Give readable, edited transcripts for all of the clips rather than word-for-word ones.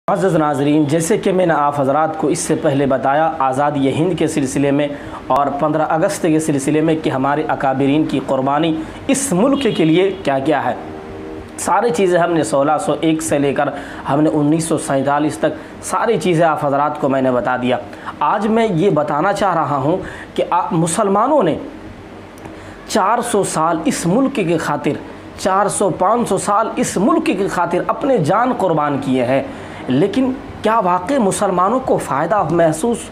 मुअज़्ज़ज़ नाज़रीन, जैसे कि मैंने आप हज़रात को इससे पहले बताया आज़ादी हिंद के सिलसिले में और 15 अगस्त के सिलसिले में कि हमारे अकाबिरीन की क़ुरबानी इस मुल्क के लिए क्या क्या है। सारी चीज़ें हमने 1601 से लेकर हमने 1947 तक सारी चीज़ें आप हज़रात को मैंने बता दिया। आज मैं ये बताना चाह रहा हूँ कि मुसलमानों ने 400 साल इस मुल्क के खातिर 400-500 साल इस मुल्क की खातिर अपने जान कुर्बान किए हैं, लेकिन क्या वाकई मुसलमानों को फ़ायदा महसूस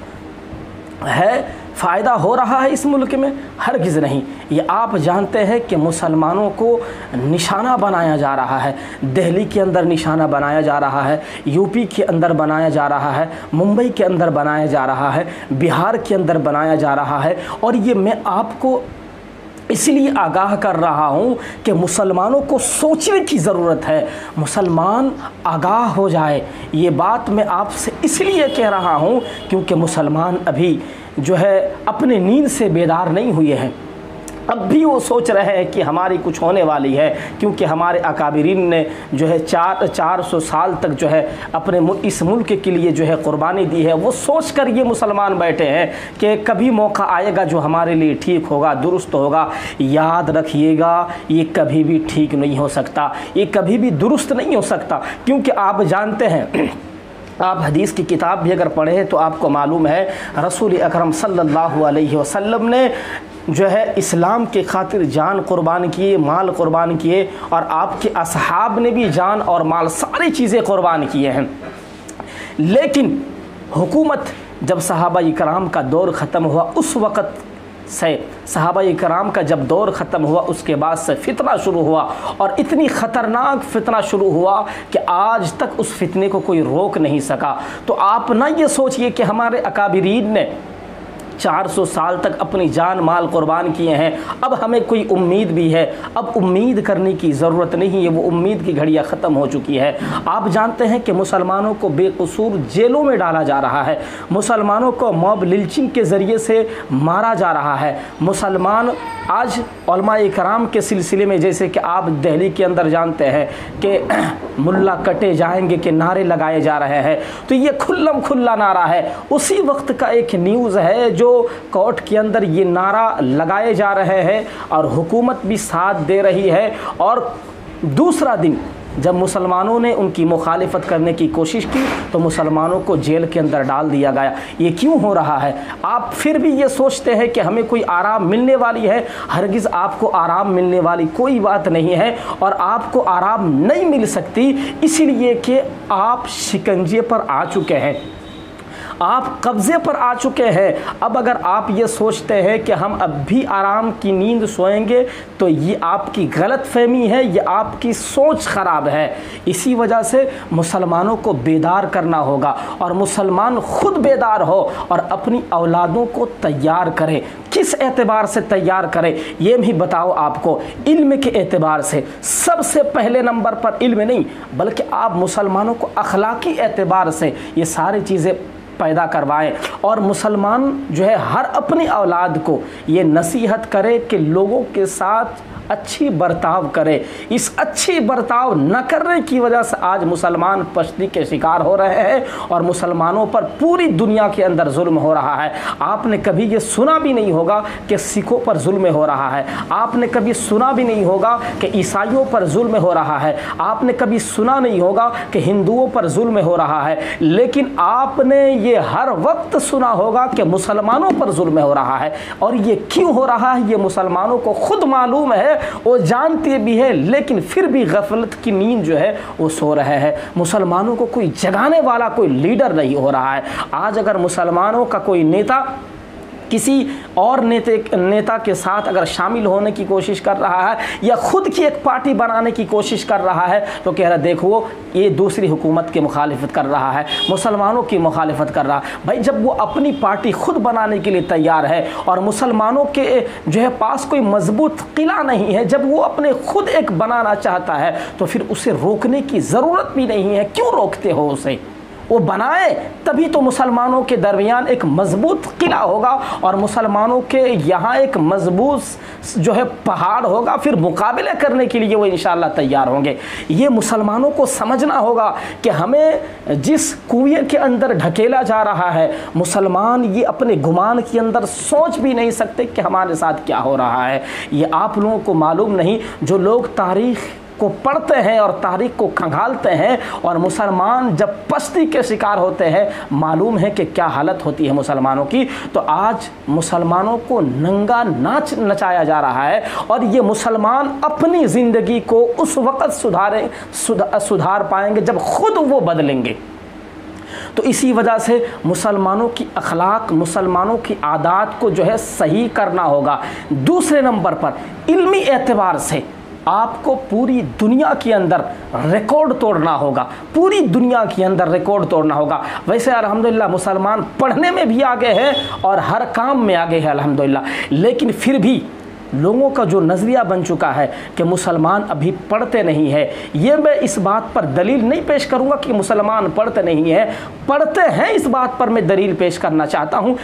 है, फ़ायदा हो रहा है इस मुल्क में? हरगिज़ नहीं। ये आप जानते हैं कि मुसलमानों को निशाना बनाया जा रहा है। दिल्ली के अंदर निशाना बनाया जा रहा है, यूपी के अंदर बनाया जा रहा है, मुंबई के अंदर बनाया जा रहा है, बिहार के अंदर बनाया जा रहा है। और ये मैं आपको इसलिए आगाह कर रहा हूँ कि मुसलमानों को सोचने की ज़रूरत है, मुसलमान आगाह हो जाए। ये बात मैं आपसे इसलिए कह रहा हूँ क्योंकि मुसलमान अभी जो है अपने नींद से बेदार नहीं हुए हैं। अब भी वो सोच रहे हैं कि हमारी कुछ होने वाली है, क्योंकि हमारे अकाबिरीन ने जो है 400 साल तक जो है अपने इस मुल्क के लिए जो है कुर्बानी दी है। वो सोच कर ये मुसलमान बैठे हैं कि कभी मौका आएगा जो हमारे लिए ठीक होगा, दुरुस्त होगा। याद रखिएगा, ये कभी भी ठीक नहीं हो सकता, ये कभी भी दुरुस्त नहीं हो सकता, क्योंकि आप जानते हैं, आप हदीस की किताब भी अगर पढ़ें तो आपको मालूम है रसूल अकरम सल्लल्लाहु अलैहि वसल्लम ने जो है इस्लाम के खातिर जान कुर्बान किए, माल कुर्बान किए, और आपके असहाब ने भी जान और माल सारी चीज़ें कुर्बान किए हैं। लेकिन हुकूमत जब सहाबा इकराम का दौर ख़त्म हुआ, उस वक़्त से सहाबा इकराम का जब दौर ख़त्म हुआ उसके बाद से फितना शुरू हुआ, और इतनी ख़तरनाक फितना शुरू हुआ कि आज तक उस फितने को कोई रोक नहीं सका। तो आप ना ये सोचिए कि हमारे अकाबिरीन ने 400 साल तक अपनी जान माल कुर्बान किए हैं, अब हमें कोई उम्मीद भी है। अब उम्मीद करने की ज़रूरत नहीं है, वो उम्मीद की घड़ियाँ ख़त्म हो चुकी है। आप जानते हैं कि मुसलमानों को बेकसूर जेलों में डाला जा रहा है, मुसलमानों को मॉब लिंचिंग के ज़रिए से मारा जा रहा है। मुसलमान आज उलमा-ए कराम के सिलसिले में, जैसे कि आप दिल्ली के अंदर जानते हैं कि मुल्ला कटे जाएंगे के नारे लगाए जा रहे हैं, तो ये खुल्लम खुल्ला नारा है। उसी वक्त का एक न्यूज़ है जो कोर्ट के अंदर ये नारा लगाए जा रहे हैं और हुकूमत भी साथ दे रही है। और दूसरा दिन जब मुसलमानों ने उनकी मुखालिफत करने की कोशिश की तो मुसलमानों को जेल के अंदर डाल दिया गया। ये क्यों हो रहा है? आप फिर भी ये सोचते हैं कि हमें कोई आराम मिलने वाली है। हरगिज़ आपको आराम मिलने वाली कोई बात नहीं है, और आपको आराम नहीं मिल सकती, इसीलिए कि आप शिकंजे पर आ चुके हैं, आप कब्ज़े पर आ चुके हैं। अब अगर आप ये सोचते हैं कि हम अब भी आराम की नींद सोएंगे तो ये आपकी गलत फहमी है, ये आपकी सोच ख़राब है। इसी वजह से मुसलमानों को बेदार करना होगा, और मुसलमान ख़ुद बेदार हो और अपनी औलादों को तैयार करे। किस एतबार से तैयार करें ये भी बताओ आपको। इल्म के एतबार से, सबसे पहले नंबर पर इल्म नहीं, बल्कि आप मुसलमानों को अखलाकी एतबार से ये सारी चीज़ें पैदा करवाएं। और मुसलमान जो है हर अपनी औलाद को ये नसीहत करे कि लोगों के साथ अच्छी बर्ताव करे। इस अच्छी बर्ताव न करने की वजह से आज मुसलमान पश्ती के शिकार हो रहे हैं और मुसलमानों पर पूरी दुनिया के अंदर जुल्म हो रहा है। आपने कभी ये सुना भी नहीं होगा कि सिखों पर जुल्म हो रहा है, आपने कभी सुना भी नहीं होगा कि ईसाइयों पर जुल्म हो रहा है, आपने कभी सुना नहीं होगा कि हिंदुओं पर जुल्म हो रहा है, लेकिन आपने ये हर वक्त सुना होगा कि मुसलमानों पर जुल्म हो रहा है। और ये क्यों हो रहा है ये मुसलमानों को खुद मालूम है, वो जानते भी है, लेकिन फिर भी गफलत की नींद जो है वो सो रहे हैं। मुसलमानों को कोई जगाने वाला कोई लीडर नहीं हो रहा है। आज अगर मुसलमानों का कोई नेता किसी और नेता के साथ अगर शामिल होने की कोशिश कर रहा है या खुद की एक पार्टी बनाने की कोशिश कर रहा है तो कह रहा देखो ये दूसरी हुकूमत की मुखालिफत कर रहा है, मुसलमानों की मुखालिफत कर रहा है। भाई जब वो अपनी पार्टी खुद बनाने के लिए तैयार है और मुसलमानों के जो है पास कोई मजबूत किला नहीं है, जब वो अपने खुद एक बनाना चाहता है तो फिर उसे रोकने की ज़रूरत भी नहीं है। क्यों रोकते हो उसे? वो बनाए, तभी तो मुसलमानों के दरमियान एक मजबूत किला होगा और मुसलमानों के यहाँ एक मजबूत जो है पहाड़ होगा, फिर मुकाबले करने के लिए वो इंशाअल्लाह तैयार होंगे। ये मुसलमानों को समझना होगा कि हमें जिस कुएं के अंदर ढकेला जा रहा है, मुसलमान ये अपने गुमान के अंदर सोच भी नहीं सकते कि हमारे साथ क्या हो रहा है। ये आप लोगों को मालूम नहीं, जो लोग तारीख़ को पढ़ते हैं और तारीख को खंगालते हैं, और मुसलमान जब पस्ती के शिकार होते हैं, मालूम है कि क्या हालत होती है मुसलमानों की। तो आज मुसलमानों को नंगा नाच नचाया जा रहा है और ये मुसलमान अपनी ज़िंदगी को उस वक़्त सुधार पाएंगे जब खुद वो बदलेंगे। तो इसी वजह से मुसलमानों की अखलाक, मुसलमानों की आदत को जो है सही करना होगा। दूसरे नंबर पर इल्मी एतबार से आपको पूरी दुनिया के अंदर रिकॉर्ड तोड़ना होगा, पूरी दुनिया के अंदर रिकॉर्ड तोड़ना होगा। वैसे अल्हम्दुलिल्लाह मुसलमान पढ़ने में भी आगे हैं और हर काम में आगे है अल्हम्दुलिल्लाह, लेकिन फिर भी लोगों का जो नज़रिया बन चुका है कि मुसलमान अभी पढ़ते नहीं है। ये मैं इस बात पर दलील नहीं पेश करूँगा कि मुसलमान पढ़ते नहीं है, पढ़ते हैं, इस बात पर मैं दलील पेश करना चाहता हूँ।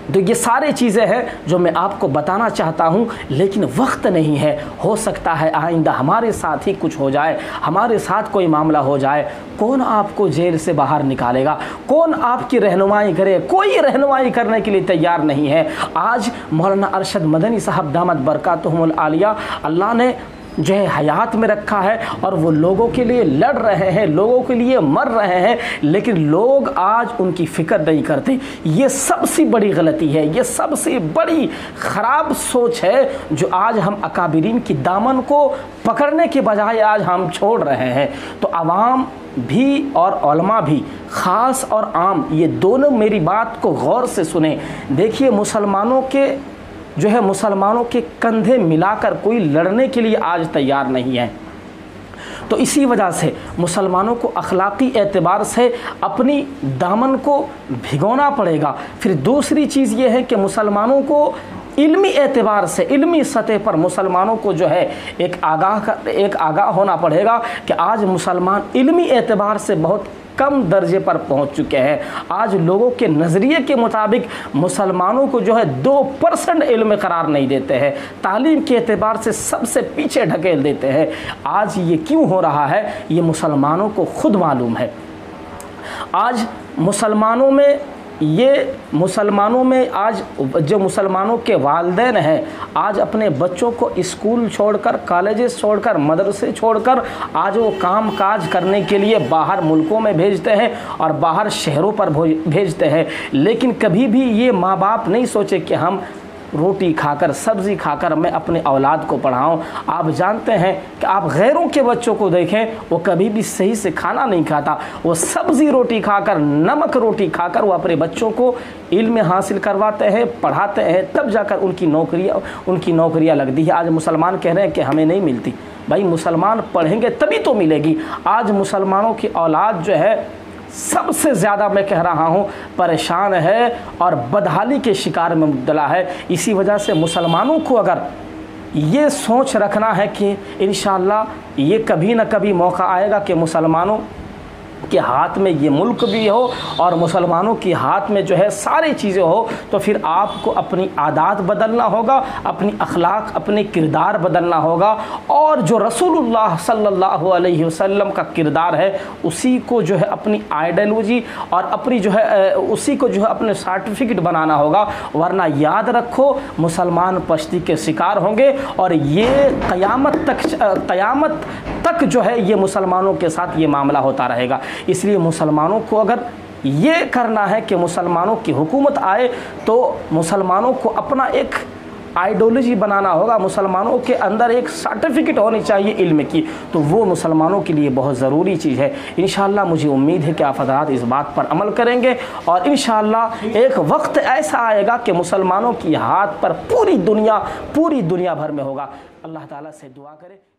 तो ये सारी चीज़ें हैं जो मैं आपको बताना चाहता हूँ, लेकिन वक्त नहीं है। हो सकता है आइंदा हमारे साथ ही कुछ हो जाए, हमारे साथ कोई मामला हो जाए। कौन आपको जेल से बाहर निकालेगा? कौन आपकी रहनुमाई करे? कोई रहनुमाई करने के लिए तैयार नहीं है। आज मौलाना अरशद मदनी साहब दामत बरकातुहुमुल आलिया, अल्लाह ने जो है हयात में रखा है और वो लोगों के लिए लड़ रहे हैं, लोगों के लिए मर रहे हैं, लेकिन लोग आज उनकी फ़िक्र नहीं करते। ये सबसे बड़ी गलती है, ये सबसे बड़ी ख़राब सोच है जो आज हम अकाबिरीन की दामन को पकड़ने के बजाय आज हम छोड़ रहे हैं। तो आवाम भी और उलमा भी, ख़ास और आम, ये दोनों मेरी बात को गौर से सुने। देखिए, मुसलमानों के जो है मुसलमानों के कंधे मिलाकर कोई लड़ने के लिए आज तैयार नहीं है। तो इसी वजह से मुसलमानों को अखलाकी एतबार से अपनी दामन को भिगोना पड़ेगा। फिर दूसरी चीज़ ये है कि मुसलमानों को इल्मी एतबार से, इल्मी सतह पर मुसलमानों को जो है एक आगाह होना पड़ेगा कि आज मुसलमान इल्मी एतबार से बहुत कम दर्जे पर पहुंच चुके हैं। आज लोगों के नज़रिए के मुताबिक मुसलमानों को जो है 2% इल्म करार नहीं देते हैं, तालीम के एतबार से सबसे पीछे ढकेल देते हैं। आज ये क्यों हो रहा है, ये मुसलमानों को खुद मालूम है। आज मुसलमानों में आज जो मुसलमानों के वालिदैन हैं, आज अपने बच्चों को स्कूल छोड़कर, कॉलेजेस छोड़कर, मदरसे छोड़कर आज वो काम काज करने के लिए बाहर मुल्कों में भेजते हैं और बाहर शहरों पर भेजते हैं। लेकिन कभी भी ये माँ बाप नहीं सोचे कि हम रोटी खाकर, सब्ज़ी खाकर मैं अपने औलाद को पढ़ाऊं। आप जानते हैं कि आप गैरों के बच्चों को देखें, वो कभी भी सही से खाना नहीं खाता, वो सब्ज़ी रोटी खाकर, नमक रोटी खाकर वो अपने बच्चों को इल्म हासिल करवाते हैं, पढ़ाते हैं, तब जाकर उनकी नौकरियां लगती है। आज मुसलमान कह रहे हैं कि हमें नहीं मिलती। भाई, मुसलमान पढ़ेंगे तभी तो मिलेगी। आज मुसलमानों की औलाद जो है सबसे ज़्यादा, मैं कह रहा हूँ, परेशान है और बदहाली के शिकार में मुब्तला है। इसी वजह से मुसलमानों को अगर ये सोच रखना है कि इंशाअल्लाह ये कभी ना कभी मौका आएगा कि मुसलमानों के हाथ में ये मुल्क भी हो और मुसलमानों के हाथ में जो है सारी चीज़ें हो, तो फिर आपको अपनी आदत बदलना होगा, अपनी अखलाक, अपने किरदार बदलना होगा और जो रसूलुल्लाह सल्लल्लाहु अलैहि वसल्लम का किरदार है उसी को जो है अपनी आइडियोलॉजी और अपनी जो है उसी को जो है अपने सर्टिफिकेट बनाना होगा। वरना याद रखो, मुसलमान पश्ती के शिकार होंगे और ये क़यामत तक जो है ये मुसलमानों के साथ ये मामला होता रहेगा। इसलिए मुसलमानों को अगर ये करना है कि मुसलमानों की हुकूमत आए, तो मुसलमानों को अपना एक आइडियोलॉजी बनाना होगा, मुसलमानों के अंदर एक सर्टिफिकेट होनी चाहिए इल्म की, तो वो मुसलमानों के लिए बहुत ज़रूरी चीज़ है। इंशाअल्लाह मुझे उम्मीद है कि आप हज़रात इस बात पर अमल करेंगे और इंशाअल्लाह एक वक्त ऐसा आएगा कि मुसलमानों की हाथ पर पूरी दुनिया भर में होगा। अल्लाह ताला से दुआ करें।